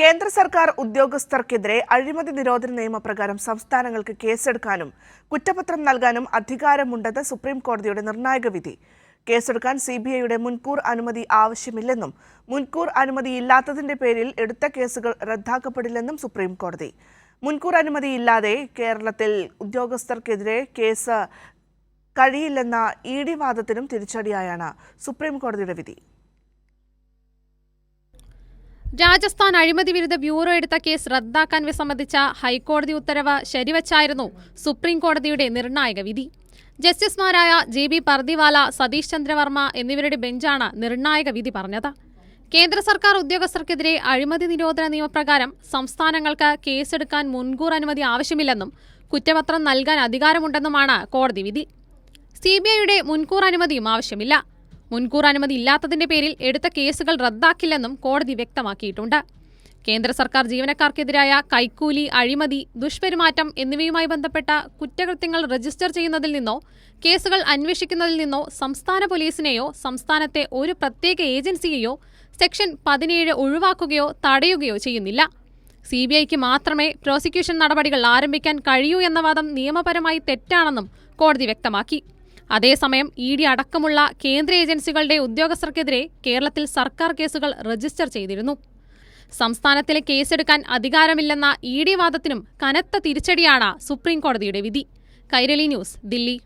കേന്ദ്ര സർക്കാർ ഉദ്യോഗസ്ഥർക്കെതിരെ അഴിമതി നിരോധന നിയമപ്രകാരം സംസ്ഥാനങ്ങൾക്ക് കേസെടുക്കാനും കുറ്റപത്രം നൽകാനും അധികാരമുണ്ടെന്ന് സുപ്രീം കോടതിയുടെ നിർണായക വിധി. കേസെടുക്കാൻ സിബിഐയുടെ മുൻകൂർ അനുമതി ആവശ്യമില്ലെന്നും മുൻകൂർ അനുമതിയില്ലാത്തതിന്റെ പേരിൽ എടുത്ത കേസുകൾ റദ്ദാക്കപ്പെടില്ലെന്നും സുപ്രീം കോടതി. മുൻകൂർ അനുമതിയില്ലാതെ കേരളത്തിൽ ഉദ്യോഗസ്ഥർക്കെതിരെ കേസ് കഴിയില്ലെന്ന ഇഡി വാദത്തിനും തിരിച്ചടിയായാണ് സുപ്രീം കോടതിയുടെ വിധി. രാജസ്ഥാൻ അഴിമതി വിരുദ്ധ ബ്യൂറോ എടുത്ത കേസ് റദ്ദാക്കാൻ വിസമ്മതിച്ച ഹൈക്കോടതി ഉത്തരവ് ശരിവച്ചായിരുന്നു സുപ്രീം കോടതിയുടെ നിർണായക വിധി. ജസ്റ്റിസുമാരായ JB പർദിവാല, സതീഷ് ചന്ദ്ര വർമ്മ എന്നിവരുടെ ബെഞ്ചാണ് നിർണായക വിധി പറഞ്ഞത്. കേന്ദ്ര സർക്കാർ ഉദ്യോഗസ്ഥർക്കെതിരെ അഴിമതി നിരോധന നിയമപ്രകാരം സംസ്ഥാനങ്ങൾക്ക് കേസെടുക്കാൻ മുൻകൂർ അനുമതി ആവശ്യമില്ലെന്നും കുറ്റപത്രം നൽകാൻ അധികാരമുണ്ടെന്നുമാണ് കോടതി വിധി. CBIയുടെ മുൻകൂർ അനുമതിയും ആവശ്യമില്ല. മുൻകൂർ അനുമതി ഇല്ലാത്തതിന്റെ പേരിൽ എടുത്ത കേസുകൾ റദ്ദാക്കില്ലെന്നും കോടതി വ്യക്തമാക്കിയിട്ടുണ്ട്. കേന്ദ്ര സർക്കാർ ജീവനക്കാർക്കെതിരായ കൈക്കൂലി, അഴിമതി, ദുഷ്പെരുമാറ്റം എന്നിവയുമായി ബന്ധപ്പെട്ട കുറ്റകൃത്യങ്ങൾ രജിസ്റ്റർ ചെയ്യുന്നതിൽ നിന്നോ കേസുകൾ അന്വേഷിക്കുന്നതിൽ നിന്നോ സംസ്ഥാന പോലീസിനെയോ സംസ്ഥാനത്തെ ഒരു പ്രത്യേക ഏജൻസിയെയോ സെക്ഷൻ 17 ഒഴിവാക്കുകയോ തടയുകയോ ചെയ്യുന്നില്ല. CBIക്ക് മാത്രമേ പ്രോസിക്യൂഷൻ നടപടികൾ ആരംഭിക്കാൻ കഴിയൂ എന്ന വാദം നിയമപരമായി തെറ്റാണെന്നും കോടതി വ്യക്തമാക്കി. അതേസമയം ED അടക്കമുള്ള കേന്ദ്ര ഏജൻസികളുടെ ഉദ്യോഗസ്ഥർക്കെതിരെ കേരളത്തിൽ സർക്കാർ കേസുകൾ രജിസ്റ്റർ ചെയ്തിരുന്നു. സംസ്ഥാനത്തിലെ കേസെടുക്കാൻ അധികാരമില്ലെന്ന ED വാദത്തിനും കനത്ത തിരിച്ചടിയാണ് സുപ്രീം കോടതിയുടെ വിധി. കൈരളി ന്യൂസ്, ദില്ലി.